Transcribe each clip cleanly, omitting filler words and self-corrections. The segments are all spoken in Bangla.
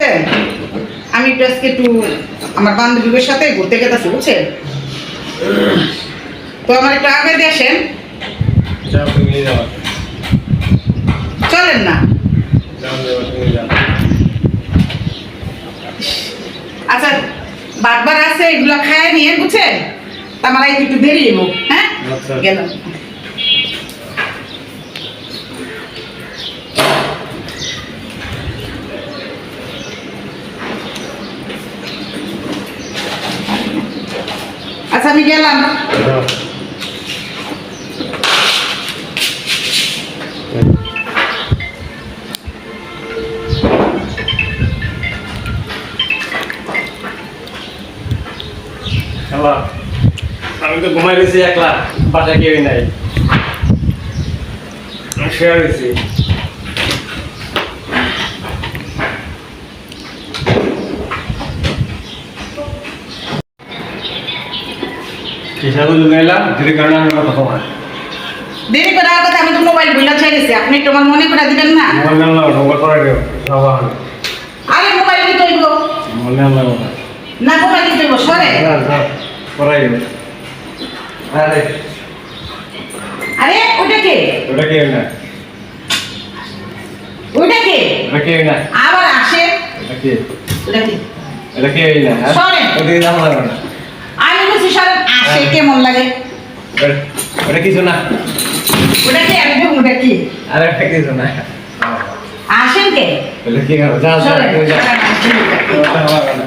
বুঝছেন? আমি একটু আজকে একটু আমার বান্ধবীদের সাথে ঘুরতে গেতেছি, বুঝছেন? তো আমার একটু আগে দিয়ে আসেন। চলেন না। আচ্ছা, বারবার আছে এগুলো খায় নিয়ে, বুঝছেন? আমার একটু দেরি হবো। হ্যাঁ, গেলাম। আচ্ছা, আমি গেলাম। আমি তো ঘুমাই রয়েছি একলা, বাসা কেউই নাই, শুয়ে রয়েছি। দেরি করে আমার কথা তোমার দেরি করার কথা, আমি তো মোবাইল বইলা ছেড়েছি, আপনি একটু আমার মনে করে দিবেন না? আরে মোবাইল দিতে হইব না, মোবাইল দিতে হইব, সরে। আরে ওটা কে? ওটা কেউ না, ওটা কে? ওটা কেউ না, আবার আসে। এটা কে? ওটা কে? এটা কেউই না। সরে। ওদিকে যাওয়া যাবে না। আমি বলছি সরে, আসে, কেমন লাগে? ওটা কিছু না। ওটা কে? আমি দেখুন ওটা কি? আর একটা কিছু না। আসেন কে? তাহলে কি হবে? যাও যাও, সরে। তুমি যাও। ওটা হবে না।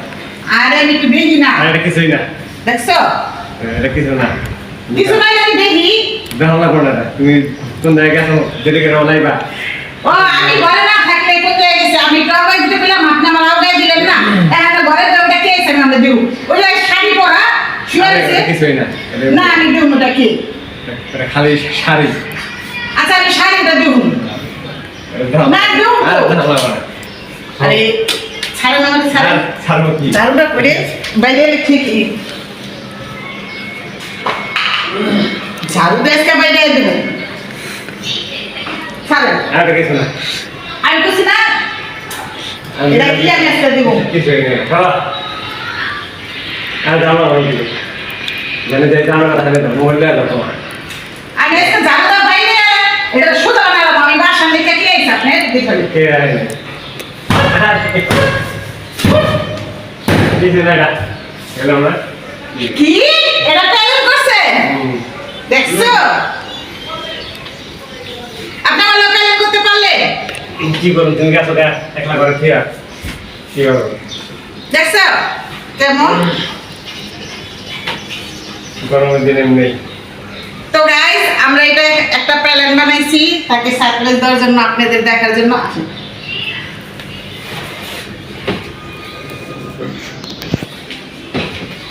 আরে আমি একটু দেখি না, আর এটা কিছুই না। দেখছো? এটা কিছু না। কিছু নাই, আমি দেখি। দেখো না কোনটা, তুমি কোন জায়গায় গেছো, দেরি করে ওলাইবা। ও, আমি ঘরে না থাকলে কোথায় গেছে? আমি একটু আগে দিতে পেলাম, আপনি আমার আগে দিলেন না। এখন ঘরে তো ওটা কে এসে আমরা দেবো? ওই যে শাড়ি পরা শুয়ে আরে, আছে। এটা কিছুই না। না, আমি দেবো ওটা কি? এটা খালি শাড়ি। আচ্ছা, আমি শাড়িটা দেবো না, দেবো তো। আরে ছাড়েন আমাকে, ছাড়েন। ছাড়বো কি? ঝাড়ুটা করে বাইরে এলে ঠিকই ঝাড়ু দেশকে বাইরে দেবেন। ছাড়েন। আর এটা কিছু না। আমি বুঝছি না, এটা কি আমি একটা দেবো? কিছুই নেই। চলো। আর জানো আমি কিছু মানে যে জানো না তাহলে তো বললে তো তোমার আমি একটা ঝাড়ুটা বাইরে এটা সোজা বানালাম। আমি বাসার দিকে কে এসে আপনি দেখবেন? কে আইনে কিছু না। এটা এলাম না। কি এটা টাইম করছে? দেখছো? আপনি আমার লোকাল করতে পারলে? কি করুন তুমি গেছো একলা করে থিয়া কি করো? দেখছো কেমন? গরমের দিনে নেই। তো গাইস, আমরা এটা একটা প্ল্যান বানাইছি তাকে সারপ্রাইজ দেওয়ার জন্য, আপনাদের দেখার জন্য।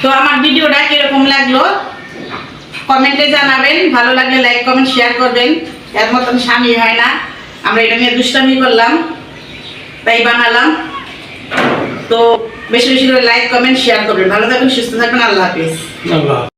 তো আমার ভিডিওটা কিরকম লাগলো কমেন্টে জানাবেন। ভালো লাগলে লাইক কমেন্ট শেয়ার করবেন। এর মতন স্বামী হয় না, আমরা এটা নিয়ে দুষ্টামি করলাম তাই বানালাম। তো বেশি বেশি করে লাইক কমেন্ট শেয়ার করবেন। ভালো থাকবেন, সুস্থ থাকবেন। আল্লাহ হাফিজ। আল্লাহ।